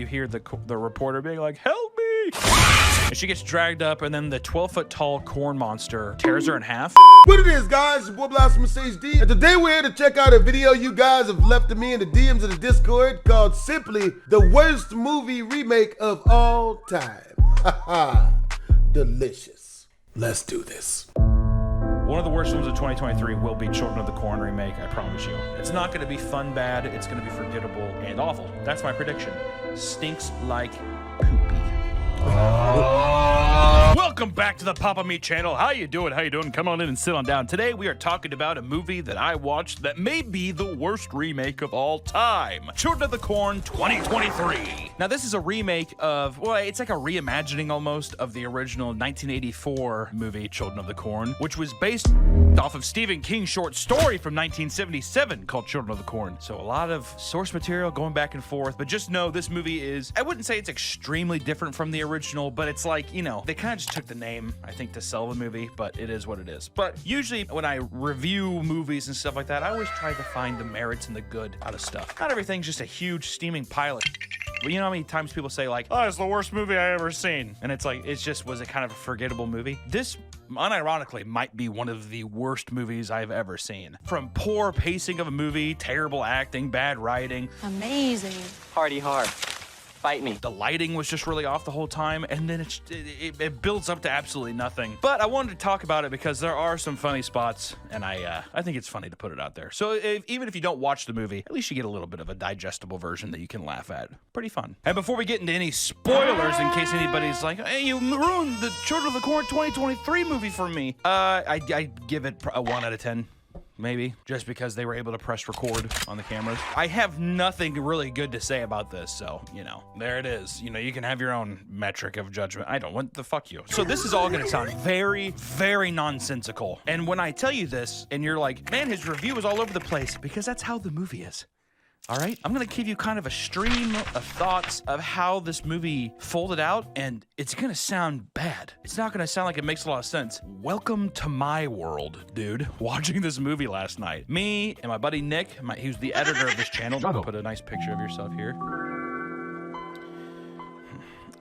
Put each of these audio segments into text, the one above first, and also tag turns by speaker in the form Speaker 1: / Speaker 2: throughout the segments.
Speaker 1: hear the reporter being like, "Help me!" And she gets dragged up, and then the 12-foot tall corn monster tears her in half.
Speaker 2: What it is, guys? It's your boy BlastphamousHD, and today we're here to check out a video you guys have left to me in the DMs of the Discord called simply the worst movie remake of all time. Haha, delicious. Let's do this.
Speaker 1: One of the worst ones of 2023 will be Children of the Corn remake, I promise you. It's not going to be fun bad, it's going to be forgettable and awful. That's my prediction. Stinks like poopy. Welcome back to the Papa Me channel. How you doing? How you doing? Come on in and sit on down. Today we are talking about a movie that I watched that may be the worst remake of all time. Children of the Corn 2023. Now this is a remake of, well, it's like a reimagining almost of the original 1984 movie Children of the Corn, which was based off of Stephen King's short story from 1977 called Children of the Corn. So a lot of source material going back and forth, but just know this movie is, I wouldn't say it's extremely different from the original, but it's like, you know, they kind of just took the name, I think, to sell the movie, but it is what it is. But usually when I review movies and stuff like that, I always try to find the merits and the good out of stuff. Not everything's just a huge steaming pile of but you know how many times people say like, "Oh, it's the worst movie I ever seen," and it's like, it's just, was it kind of a forgettable movie? This unironically might be one of the worst movies I've ever seen. From poor pacing of a movie, terrible acting, bad writing.
Speaker 3: Amazing.
Speaker 4: Hardy hard. Fight me.
Speaker 1: The lighting was just really off the whole time, and then it builds up to absolutely nothing. But I wanted to talk about it because there are some funny spots, and I think it's funny to put it out there. So even if you don't watch the movie, at least you get a little bit of a digestible version that you can laugh at. Pretty fun. And before we get into any spoilers, in case anybody's like, "Hey, you ruined the Children of the Corn 2023 movie for me," I give it a 1 out of 10. Maybe, just because they were able to press record on the cameras. I have nothing really good to say about this, so, you know, there it is. You know, you can have your own metric of judgment. I don't, what the fuck you. So this is all gonna sound very, very nonsensical. And when I tell you this, and you're like, "Man, his review is all over the place," because that's how the movie is. All right, I'm gonna give you kind of a stream of thoughts of how this movie folded out, and it's gonna sound bad. It's not gonna sound like it makes a lot of sense. Welcome to my world, dude. Watching this movie last night. Me and my buddy Nick, who's the editor of this channel. Put a nice picture of yourself here.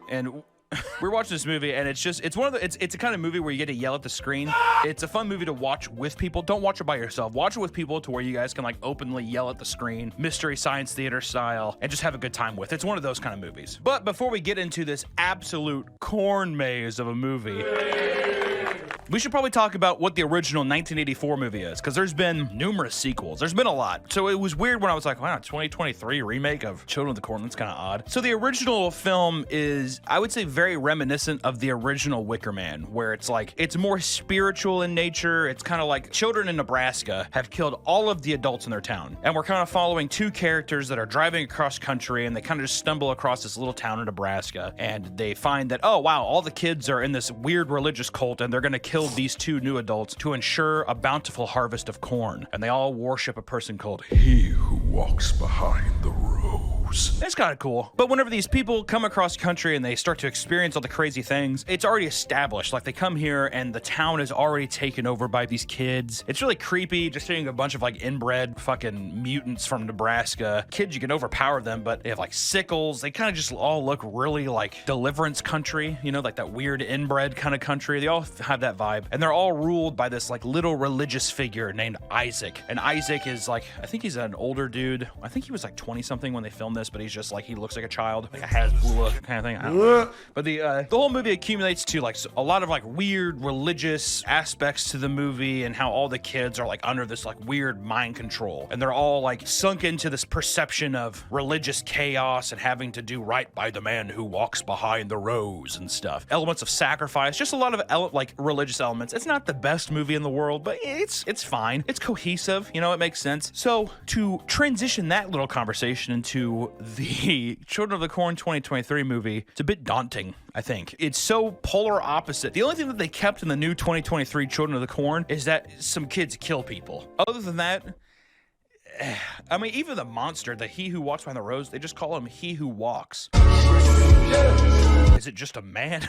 Speaker 1: And we're watching this movie, and it's a kind of movie where you get to yell at the screen. It's a fun movie to watch with people. Don't watch it by yourself. Watch it with people to where you guys can like openly yell at the screen, Mystery Science Theater style, and just have a good time with it. It's one of those kind of movies. But before we get into this absolute corn maze of a movie, we should probably talk about what the original 1984 movie is, because there's been numerous sequels. There's been a lot. So it was weird when I was like, wow, 2023 remake of Children of the Corn, that's kind of odd. So the original film is, I would say, very reminiscent of the original Wicker Man, where it's like, it's more spiritual in nature. It's kind of like children in Nebraska have killed all of the adults in their town. And we're kind of following two characters that are driving across country, and they kind of just stumble across this little town in Nebraska. And they find that, oh, wow, all the kids are in this weird religious cult, and they're going to kill these two new adults to ensure a bountiful harvest of corn. And they all worship a person called He Who Walks Behind the Rose. It's kind of cool. But whenever these people come across country and they start to experience all the crazy things, it's already established. Like, they come here and the town is already taken over by these kids. It's really creepy just seeing a bunch of like inbred fucking mutants from Nebraska. Kids, you can overpower them, but they have like sickles. They kind of just all look really like Deliverance country, you know, like that weird inbred kind of country. They all have that vibe. And they're all ruled by this like little religious figure named Isaac. And Isaac is like, I think he's an older dude. I think he was like 20 something when they filmed this, but he's just like, he looks like a child, like a Hasbula kind of thing. I don't know. But the whole movie accumulates to like a lot of like weird religious aspects to the movie, and how all the kids are like under this like weird mind control, and they're all like sunk into this perception of religious chaos and having to do right by the man who walks behind the rose and stuff. Elements of sacrifice, just a lot of like religious elements. It's not the best movie in the world, but it's fine. It's cohesive, you know, it makes sense. So to transition that little conversation into the Children of the Corn 2023 movie, it's a bit daunting, I think. It's so polar opposite. The only thing that they kept in the new 2023 Children of the Corn is that some kids kill people. Other than that, I mean, even the monster, the He Who Walks Behind the Rose, they just call him He Who Walks. Is it just a man?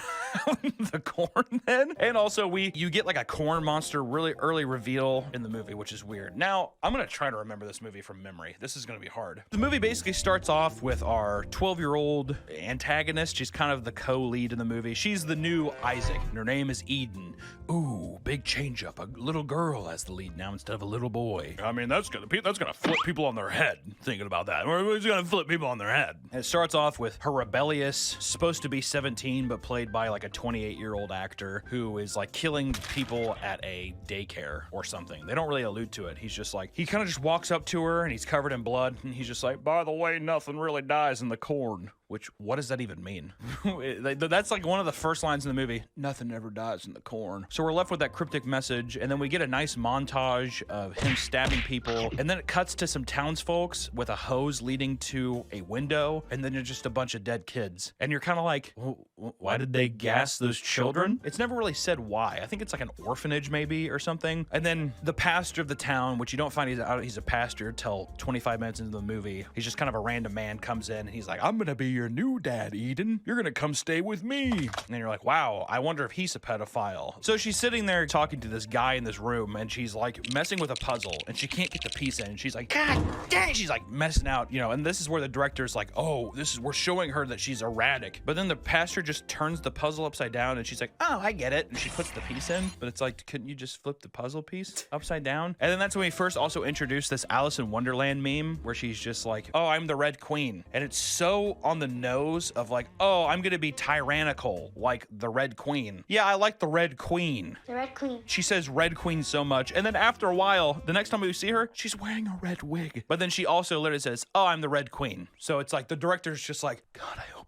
Speaker 1: the corn then. And also you get like a corn monster really early reveal in the movie, which is weird. Now, I'm gonna try to remember this movie from memory. This is gonna be hard. The movie basically starts off with our 12-year-old antagonist. She's kind of the co-lead in the movie. She's the new Isaac, and her name is Eden. Ooh, big change up. A little girl as the lead now instead of a little boy. I mean, that's gonna flip people on their head thinking about that. It's gonna flip people on their head. And it starts off with her rebellious, supposed to be 17, but played by like a 28-year-old actor who is like killing people at a daycare or something. They don't really allude to it. He's just like, he kind of just walks up to her and he's covered in blood and he's just like, by the way, nothing really dies in the corn. Which, what does that even mean? That's like one of the first lines in the movie. Nothing ever dies in the corn. So we're left with that cryptic message, and then we get a nice montage of him stabbing people, and then it cuts to some townsfolks with a hose leading to a window, and then there's just a bunch of dead kids. And you're kind of like, why did they gas those children? It's never really said why. I think it's like an orphanage maybe or something. And then the pastor of the town, which you don't find he's a pastor till 25 minutes into the movie. He's just kind of a random man, comes in, and he's like, I'm gonna be your new dad, Eden. You're gonna come stay with me. And you're like, wow, I wonder if he's a pedophile. So she's sitting there talking to this guy in this room, and she's like messing with a puzzle, and she can't get the piece in. And she's like, God dang, she's like messing out, you know. And this is where the director's like, oh, we're showing her that she's erratic. But then the pastor just turns the puzzle upside down, and she's like, oh, I get it. And she puts the piece in, but it's like, couldn't you just flip the puzzle piece upside down? And then that's when we first also introduced this Alice in Wonderland meme, where she's just like, oh, I'm the Red Queen. And it's so on the nose of like, oh, I'm gonna be tyrannical like the Red Queen. Yeah, I like the Red Queen.
Speaker 3: The Red Queen.
Speaker 1: She says Red Queen so much, and then after a while, the next time we see her, she's wearing a red wig. But then she also literally says, oh, I'm the Red Queen. So it's like the director's just like, God, I hope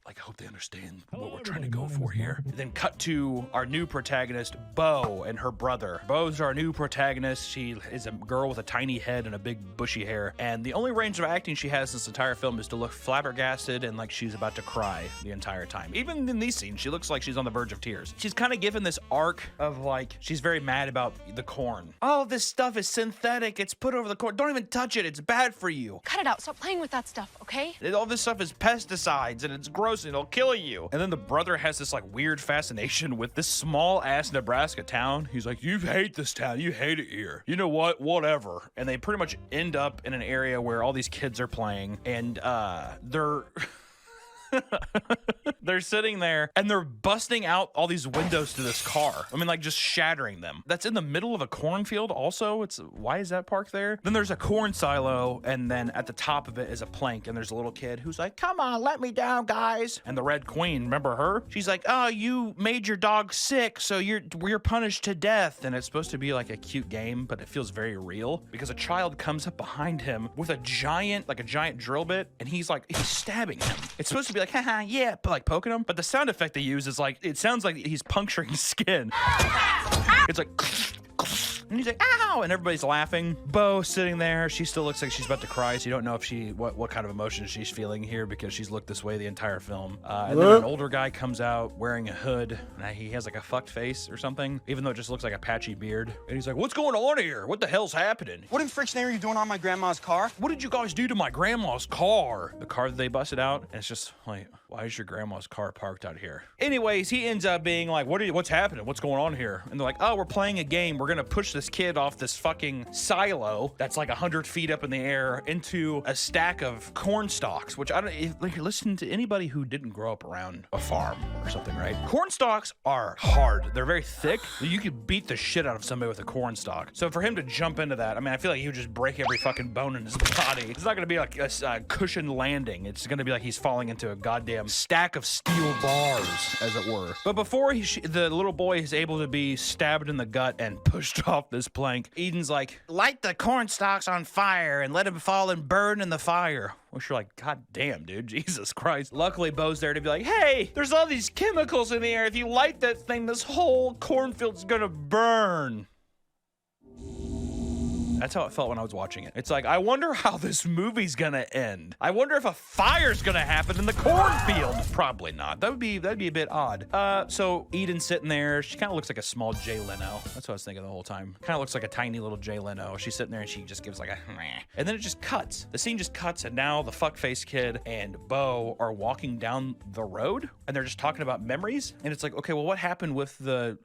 Speaker 1: I hope they understand what we're trying to go for here. And then cut to our new protagonist, Bo, and her brother. Bo's our new protagonist. She is a girl with a tiny head and a big bushy hair. And the only range of acting she has this entire film is to look flabbergasted and like she's about to cry the entire time. Even in these scenes, she looks like she's on the verge of tears. She's kind of given this arc of like, she's very mad about the corn. Oh, this stuff is synthetic. It's put over the corn. Don't even touch it. It's bad for you.
Speaker 3: Cut it out. Stop playing with that stuff, okay?
Speaker 1: All this stuff is pesticides and it's gross and it'll kill you. And then the brother has this like weird fascination with this small ass Nebraska town. He's like, you hate this town. You hate it here. You know what? Whatever. And they pretty much end up in an area where all these kids are playing and they're they're sitting there and they're busting out all these windows to this car. I mean, like just shattering them. That's in the middle of a cornfield also. Why is that parked there? Then there's a corn silo, and then at the top of it is a plank, and there's a little kid who's like, come on, let me down, guys. And the Red Queen, remember her? She's like, oh, you made your dog sick, so you're punished to death. And it's supposed to be like a cute game, but it feels very real because a child comes up behind him with a giant drill bit, and he's stabbing him. It's supposed to be like, haha, yeah, but like poking him. But the sound effect they use is like, it sounds like he's puncturing skin. It's like, and he's like, ow, and everybody's laughing. Bo sitting there, she still looks like she's about to cry, so you don't know if what kind of emotion she's feeling here because she's looked this way the entire film. And then an older guy comes out wearing a hood, and he has like a fucked face or something, even though it just looks like a patchy beard. And he's like, what's going on here? What the hell's happening?
Speaker 5: What in friction are you doing on my grandma's car?
Speaker 1: What did you guys do to my grandma's car? The car that they busted out, and it's just like, why is your grandma's car parked out here? Anyways, he ends up being like, what's happening? What's going on here? And they're like, oh, we're playing a game. We're gonna push this kid off this fucking silo that's like 100 feet up in the air into a stack of corn stalks, which I don't, like, listen to anybody who didn't grow up around a farm or something, right? Corn stalks are hard. They're very thick. You could beat the shit out of somebody with a corn stalk. So for him to jump into that, I mean, I feel like he would just break every fucking bone in his body. It's not gonna be like a cushioned landing. It's gonna be like he's falling into a goddamn stack of steel bars, as it were. But before the little boy is able to be stabbed in the gut and pushed off this plank, Eden's like, light the corn stalks on fire and let him fall and burn in the fire. Which you're like, God damn, dude, Jesus Christ. Luckily, Bo's there to be like, hey, there's all these chemicals in the air. If you light that thing, this whole cornfield's gonna burn. That's how it felt when I was watching it. It's like, I wonder how this movie's gonna end. I wonder if a fire's gonna happen in the cornfield. Probably not. That'd be a bit odd. So Eden's sitting there. She kind of looks like a small Jay Leno. That's what I was thinking the whole time. Kind of looks like a tiny little Jay Leno. She's sitting there and she just gives like a meh. And then it just cuts. The scene just cuts, and now the fuckface kid and Bo are walking down the road, and they're just talking about memories. And it's like, okay, well, what happened with the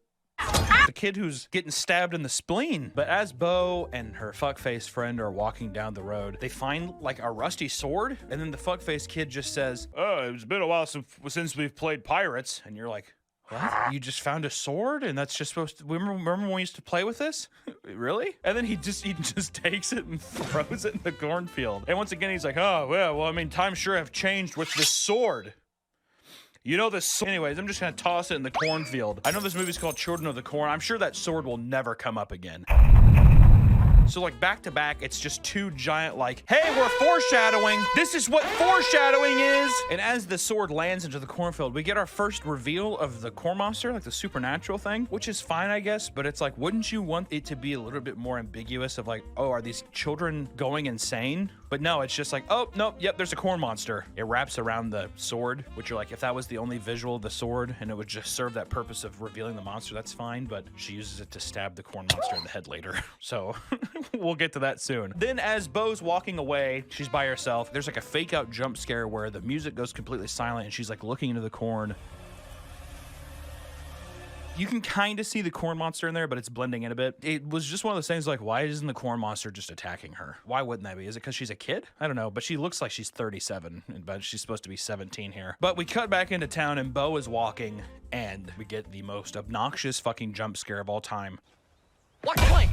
Speaker 1: kid who's getting stabbed in the spleen? But as Bo and her fuckface friend are walking down the road, they find like a rusty sword, and then the fuckface kid just says, "Oh, it's been a while since we've played pirates." And you're like, what? You just found a sword, and that's just supposed to... Remember when we used to play with this? Really? And then he just takes it and throws it in the cornfield. And once again, he's like, oh, well, I mean, times sure have changed with this sword. You know this. Anyways, I'm just gonna toss it in the cornfield. I know this movie's called Children of the Corn. I'm sure that sword will never come up again. So like back to back, it's just two giant like, hey, we're foreshadowing. This is what foreshadowing is. And as the sword lands into the cornfield, we get our first reveal of the corn monster, like the supernatural thing, which is fine, I guess. But it's like, wouldn't you want it to be a little bit more ambiguous of like, oh, are these children going insane? But no, it's just like, oh, no, yep, there's a corn monster. It wraps around the sword, which you're like, if that was the only visual of the sword and it would just serve that purpose of revealing the monster, that's fine. But she uses it to stab the corn monster in the head later. So we'll get to that soon. Then as Bo's walking away, she's by herself. There's like a fake out jump scare where the music goes completely silent and she's like looking into the corn. You can kind of see the corn monster in there, but it's blending in a bit. It was just one of those things like, why isn't the corn monster just attacking her? Why wouldn't that be? Is it because she's a kid? I don't know, but she looks like she's 37, but she's supposed to be 17 here. But we cut back into town and Bo is walking and we get the most obnoxious fucking jump scare of all time.
Speaker 4: What point?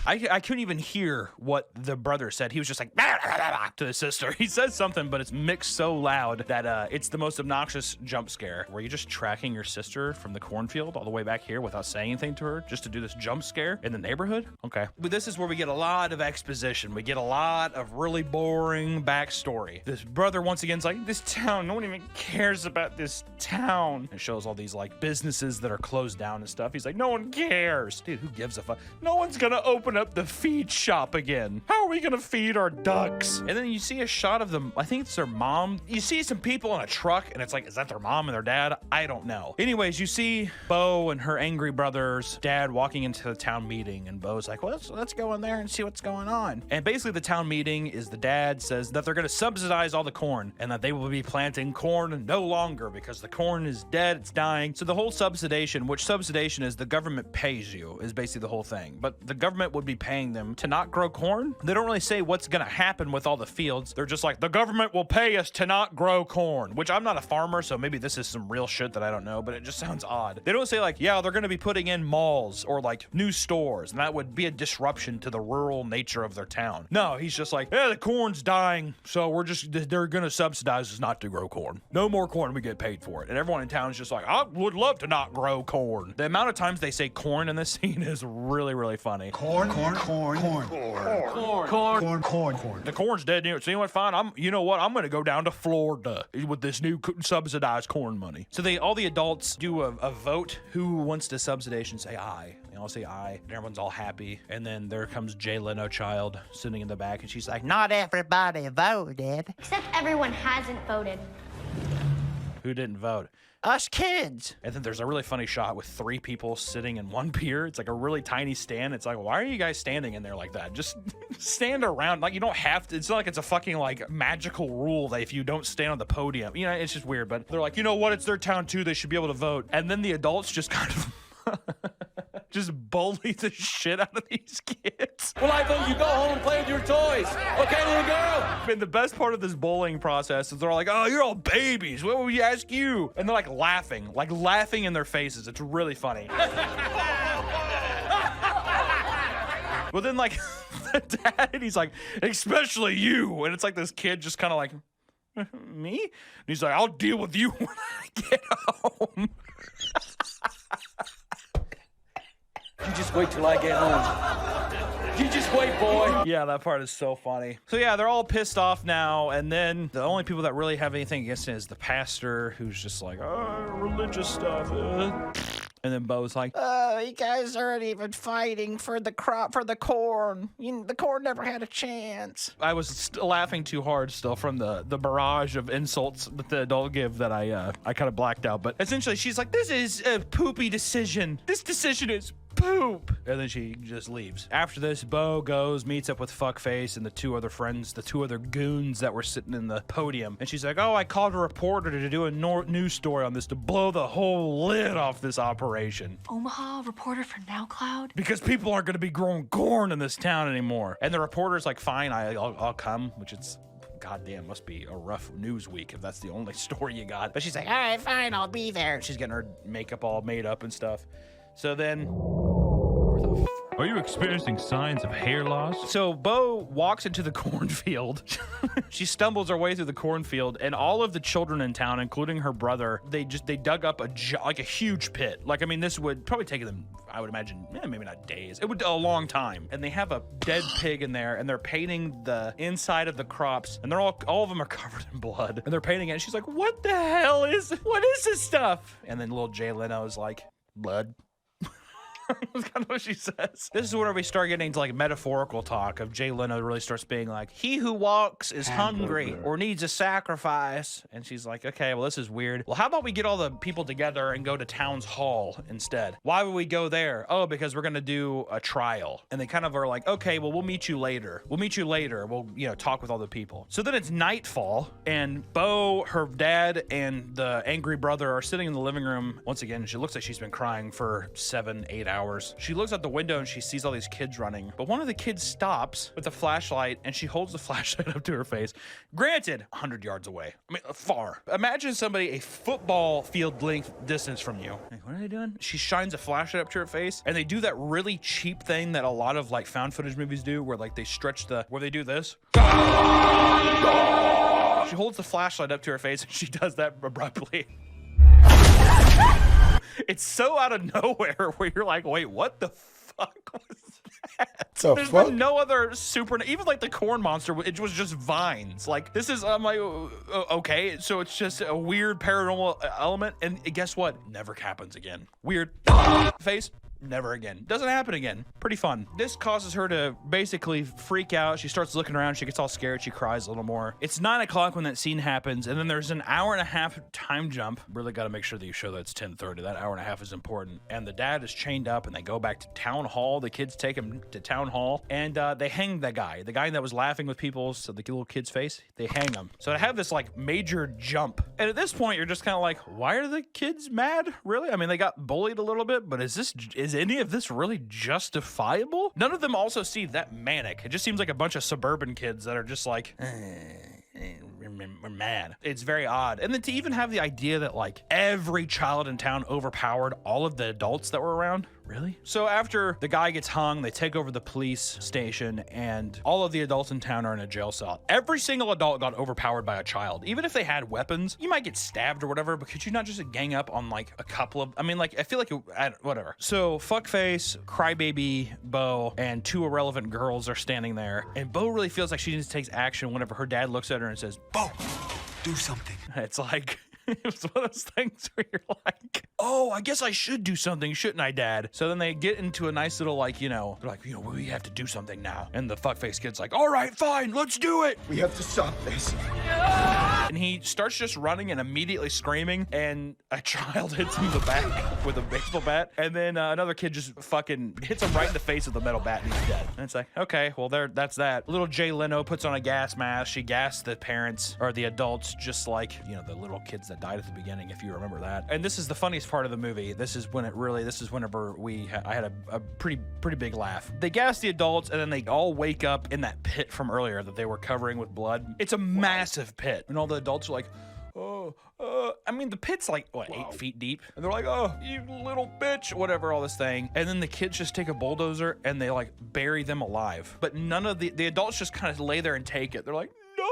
Speaker 1: I couldn't even hear what the brother said. He was just like, bah, bah, bah, bah, to the sister. He says something, but it's mixed so loud that it's the most obnoxious jump scare. Were you just tracking your sister from the cornfield all the way back here without saying anything to her just to do this jump scare in the neighborhood? Okay. But this is where we get a lot of exposition. We get a lot of really boring backstory. This brother once again is like, this town, no one even cares about this town. It shows all these like businesses that are closed down and stuff. He's like, no one cares. Dude, who gives a fuck? No one's gonna open up the feed shop again. How are we gonna feed our ducks? And then you see a shot of them. I think it's their mom. You see some people in a truck and it's like, is that their mom and their dad? I don't know. Anyways, you see Bo and her angry brother's dad walking into the town meeting, and Bo's like, well, let's go in there and see what's going on. And basically the town meeting is the dad says that they're gonna subsidize all the corn and that they will be planting corn no longer because the corn is dead, it's dying. So the whole subsidization, which subsidization is the government pays you, is basically the whole thing. But the government would be paying them to not grow corn. They don't really say what's gonna happen with all the fields. They're just like, the government will pay us to not grow corn, which I'm not a farmer, so maybe this is some real shit that I don't know, but it just sounds odd. They don't say like, yeah, they're gonna be putting in malls or like new stores, and that would be a disruption to the rural nature of their town. No, he's just like, yeah, the corn's dying, so they're gonna subsidize us not to grow corn. No more corn, we get paid for it. And everyone in town is just like, I would love to not grow corn. The amount of times they say corn in this scene is really, really funny.
Speaker 6: Corn.
Speaker 1: The corn's dead. So you know what? Fine. You know what? I'm gonna go down to Florida with this new subsidized corn money. So all the adults do a vote. Who wants to subsidize and say aye? They all say aye. And everyone's all happy. And then there comes Jay Leno child sitting in the back, and she's like, not everybody voted.
Speaker 3: Except everyone hasn't voted.
Speaker 1: Who didn't vote? Us kids. And then there's a really funny shot with 3 people sitting in one pier. It's like a really tiny stand. It's like, why are you guys standing in there like that? Just stand around. Like, you don't have to. It's not like it's a fucking like magical rule that if you don't stand on the podium, you know, it's just weird. But they're like, you know what? It's their town too. They should be able to vote. And then the adults just kind of just bully the shit out of these kids.
Speaker 7: Well, I vote you go home and play with your toys. Okay, little girl?
Speaker 1: And the best part of this bullying process is they're all like, oh, you're all babies. What would we ask you? And they're like laughing in their faces. It's really funny. Well, then like the dad, he's like, especially you. And it's like this kid just kind of like, me? And he's like, I'll deal with you when I get home.
Speaker 7: You just wait till I get home. You just wait, boy.
Speaker 1: Yeah, that part is so funny. So yeah, they're all pissed off now, and then the only people that really have anything against it is the pastor, who's just like, oh, religious stuff. And then Bo's like, you guys aren't even fighting for the crop, for the corn. The corn never had a chance. I was laughing too hard still from the barrage of insults that the adult give that I kind of blacked out. But essentially, she's like, this is a poopy decision. This decision is poop. And then she just leaves. After this, Bo goes, meets up with Fuckface and the two other friends, the two other goons that were sitting in the podium. And she's like, oh, I called a reporter to do a news story on this to blow the whole lid off this operation.
Speaker 3: Omaha, reporter for Now Cloud?
Speaker 1: Because people aren't going to be growing corn in this town anymore. And the reporter's like, fine, I'll come, which it's goddamn, must be a rough news week if that's the only story you got. But she's like, all right, fine, I'll be there. She's getting her makeup all made up and stuff. So then,
Speaker 6: are you experiencing signs of hair loss?
Speaker 1: So Bo walks into the cornfield. She stumbles her way through the cornfield, and all of the children in town, including her brother, they dug up a huge pit. Like, I mean, this would probably take them, I would imagine, maybe not days. It would a long time. And they have a dead pig in there, and they're painting the inside of the crops, and they're all of them are covered in blood, and they're painting it. And she's like, what the hell what is this stuff? And then little Jay Leno's like, blood. That's kind of what she says. This is where we start getting into like metaphorical talk of Jay Leno really starts being like, he who walks is hungry or needs a sacrifice. And she's like, okay, well, this is weird. Well, how about we get all the people together and go to Town's Hall instead? Why would we go there? Oh, because we're going to do a trial. And they kind of are like, okay, well, we'll meet you later. We'll meet you later. We'll, talk with all the people. So then it's nightfall, and Bo, her dad, and the angry brother are sitting in the living room. Once again, she looks like she's been crying for 7-8 hours. She looks out the window and she sees all these kids running, but one of the kids stops with a flashlight and she holds the flashlight up to her face. Granted, 100 yards away. I mean, far. Imagine somebody a football field length distance from you. Like, what are they doing? She shines a flashlight up to her face, and they do that really cheap thing that a lot of like found footage movies do, where like they stretch where they do this. She holds the flashlight up to her face and she does that abruptly. It's so out of nowhere where you're like, wait, what the fuck was that? There's been no other even like the corn monster, it was just vines. Like, this is, I'm like, okay, so it's just a weird paranormal element, and guess what? Never happens again. Weird face. Never again. Doesn't happen again. Pretty fun. This causes her to basically freak out. She starts looking around. She gets all scared. She cries a little more. It's 9 o'clock when that scene happens, and then there's an hour-and-a-half time jump. Really got to make sure that you show that it's 10:30. That hour-and-a-half is important. And the dad is chained up, and they go back to Town Hall. The kids take him to Town Hall, and they hang the guy that was laughing with people, so the little kid's face. They hang him. So to have this like major jump, and at this point you're just kind of like, why are the kids mad? Really? I mean, they got bullied a little bit, but is any of this really justifiable? None of them also see that manic. It just seems like a bunch of suburban kids that are just like, we're mad. It's very odd. And then to even have the idea that like every child in town overpowered all of the adults that were around. Really? So after the guy gets hung, they take over the police station, and all of the adults in town are in a jail cell. Every single adult got overpowered by a child. Even if they had weapons, you might get stabbed or whatever, but could you not just gang up on like a couple of, I mean, like, I feel like, whatever. So Fuckface, Crybaby, Bo, and 2 irrelevant girls are standing there, and Bo really feels like she needs to take action whenever her dad looks at her and says, Bo,
Speaker 5: Do something.
Speaker 1: It's like, it was one of those things where you're like, oh, I guess I should do something, shouldn't I, Dad? So then they get into a nice little, like, they're like, we have to do something now. And the fuckface kid's like, all right, fine, let's do it.
Speaker 5: We have to stop this.
Speaker 1: And he starts just running and immediately screaming, and a child hits him in the back with a baseball bat. And then another kid just fucking hits him right in the face with a metal bat, and he's dead. And it's like, okay, well, that's that. Little Jay Leno puts on a gas mask. She gassed the parents, or the adults, just like, the little kids that died at the beginning, if you remember that. And this is the funniest part of the movie. This is whenever I had a pretty big laugh. They gas the adults, and then they all wake up in that pit from earlier that they were covering with blood. It's a massive pit, and all the adults are like, I mean, the pit's like, what, 8 feet deep? And they're like, oh, you little bitch, whatever, all this thing. And then the kids just take a bulldozer and they like bury them alive. But none of the adults just kind of lay there and take it. They're like, no.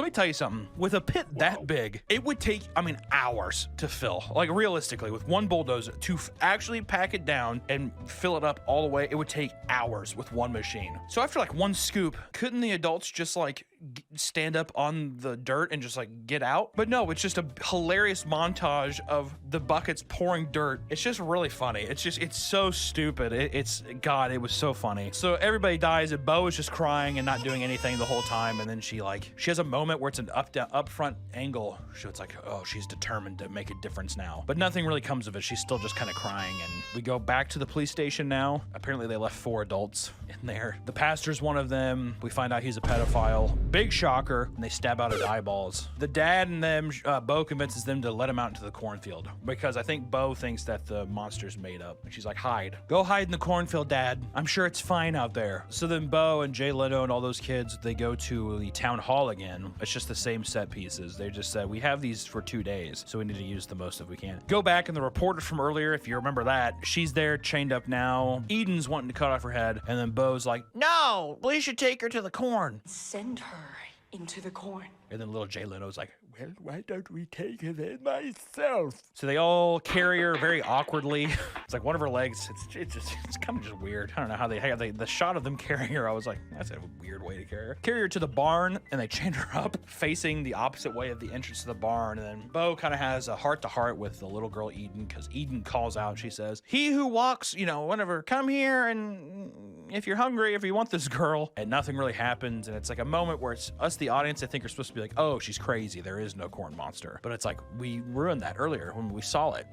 Speaker 1: Let me tell you something. With a pit that big, it would take, I mean, hours to fill. Like realistically, with one bulldozer to actually pack it down and fill it up all the way, it would take hours with one machine. So after like one scoop, couldn't the adults just like stand up on the dirt and just like get out? But no, it's just a hilarious montage of the buckets pouring dirt. It's just really funny. It's so stupid. God, it was so funny. So everybody dies and Bo is just crying and not doing anything the whole time. And then she has a moment where it's an up front angle. So it's like, oh, she's determined to make a difference now. But nothing really comes of it. She's still just kind of crying. And we go back to the police station now. Apparently they left 4 adults in there. The pastor's one of them. We find out he's a pedophile. Big shocker. And they stab out his eyeballs. The dad and them, Bo convinces them to let him out into the cornfield because I think Bo thinks that the monster's made up. And she's like, hide. Go hide in the cornfield, Dad. I'm sure it's fine out there. So then Bo and Jay Leno and all those kids, they go to the town hall again. It's just the same set pieces. They just said, we have these for 2 days, so we need to use the most if we can. Go back and the reporter from earlier, if you remember that, she's there chained up now. Eden's wanting to cut off her head. And then Bo's like, no, we should take her to the corn.
Speaker 3: Send her into the corn.
Speaker 1: And then little Jay Leno's like, well, why don't we take her there myself? So they all carry her very awkwardly. It's like one of her legs. It's kind of just weird. I don't know how they have the shot of them carrying her. I was like, that's a weird way to carry her. Carry her to the barn and they chain her up facing the opposite way of the entrance to the barn. And then Bo kind of has a heart-to-heart with the little girl Eden because Eden calls out. She says, he who walks, whatever, come here and if you're hungry, if you want this girl. And nothing really happens. And it's like a moment where it's us, the audience, I think are supposed to be like, oh, she's crazy. There is no corn monster. But it's like, we ruined that earlier when we saw it.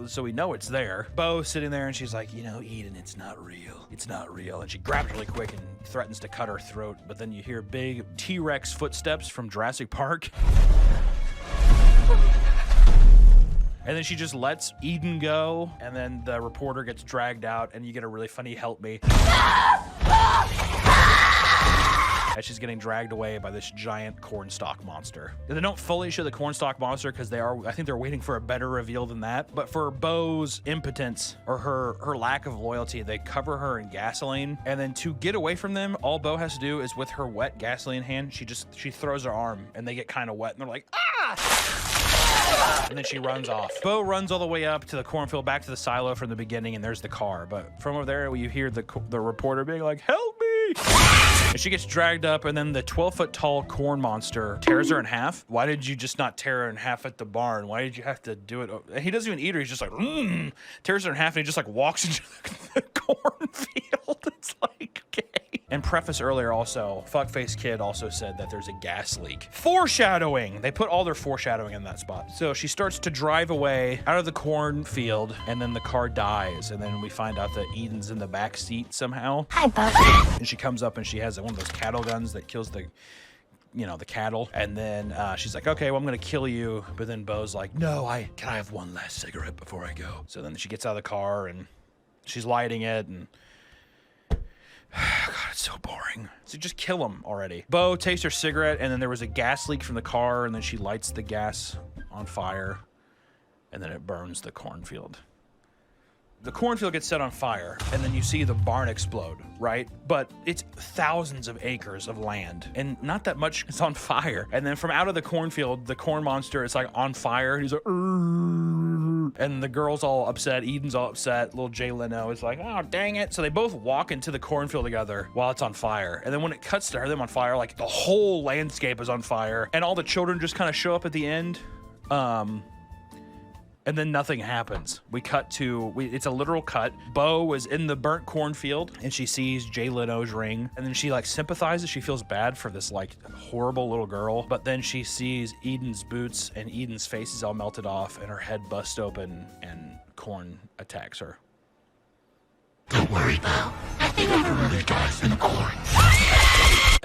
Speaker 1: So we know it's there. Bo's sitting there and she's like, Eden, it's not real. It's not real. And she grabs really quick and threatens to cut her throat. But then you hear big T-Rex footsteps from Jurassic Park. And then she just lets Eden go. And then the reporter gets dragged out and you get a really funny help me. As she's getting dragged away by this giant cornstalk monster. And they don't fully show the cornstalk monster because I think they're waiting for a better reveal than that. But for Bo's impotence or her lack of loyalty, they cover her in gasoline. And then to get away from them, all Bo has to do is with her wet gasoline hand, she throws her arm and they get kind of wet and they're like, ah! And then she runs off. Bo runs all the way up to the cornfield, back to the silo from the beginning, and there's the car. But from over there, you hear the reporter being like, help me! And she gets dragged up, and then the 12-foot tall corn monster tears her in half. Why did you just not tear her in half at the barn? Why did you have to do it? And he doesn't even eat her. He's just like, tears her in half, and he just like walks into the cornfield. It's like, okay. And preface earlier also, Fuckface Kid also said that there's a gas leak. Foreshadowing! They put all their foreshadowing in that spot. So she starts to drive away out of the cornfield, and then the car dies. And then we find out that Eden's in the back seat somehow. Hi, Bub. And she comes up and she has one of those cattle guns that kills the cattle. And then she's like, okay, well, I'm gonna kill you. But then Bo's like, no, can I have one last cigarette before I go? So then she gets out of the car and she's lighting it and God, it's so boring. So just kill him already. Bo takes her cigarette and then there was a gas leak from the car and then she lights the gas on fire and then it burns the cornfield. The cornfield gets set on fire, and then you see the barn explode, right? But it's thousands of acres of land, and not that much is on fire. And then from out of the cornfield, the corn monster is like on fire, and he's like, "Urgh." And the girl's all upset, Eden's all upset, little Jay Leno is like, oh, dang it. So they both walk into the cornfield together while it's on fire. And then when it cuts to them on fire, like the whole landscape is on fire, and all the children just kind of show up at the end. And then nothing happens. We cut to, it's a literal cut. Bo is in the burnt cornfield and she sees Jay Leno's ring. And then she like sympathizes. She feels bad for this like horrible little girl. But then she sees Eden's boots and Eden's face is all melted off and her head busts open and corn attacks her.
Speaker 8: Don't worry, Bo. Nothing ever really dies in the corn.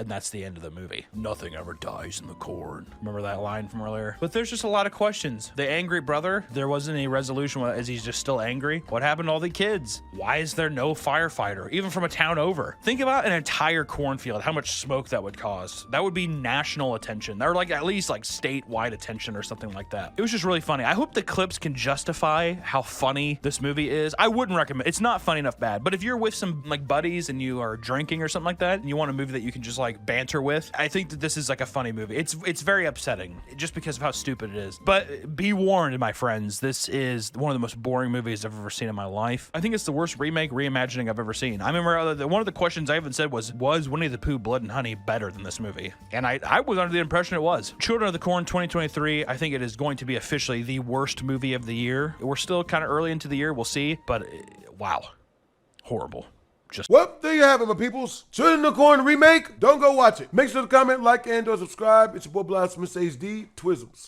Speaker 1: And that's the end of the movie. Nothing ever dies in the corn. Remember that line from earlier? But there's just a lot of questions. The angry brother, there wasn't any resolution as he's just still angry. What happened to all the kids? Why is there no firefighter, even from a town over? Think about an entire cornfield, how much smoke that would cause. That would be national attention, or like at least like statewide attention or something like that. It was just really funny. I hope the clips can justify how funny this movie is. I wouldn't recommend, it's not funny enough bad, but if you're with some like buddies and you are drinking or something like that, and you want a movie that you can just like like banter with. I think that this is like a funny movie. It's very upsetting just because of how stupid it is. But be warned, my friends, this is one of the most boring movies I've ever seen in my life. I think it's the worst remake reimagining I've ever seen. I remember one of the questions I even said was Winnie the Pooh Blood and Honey better than this movie? And I was under the impression it was. Children of the Corn 2023, I think it is going to be officially the worst movie of the year. We're still kind of early into the year, we'll see, but wow, horrible.
Speaker 2: Well, there you have it, my peoples. Children of the Corn remake. Don't go watch it. Make sure to comment, like, and or subscribe. It's your boy BlastphamousHD. Twizzles.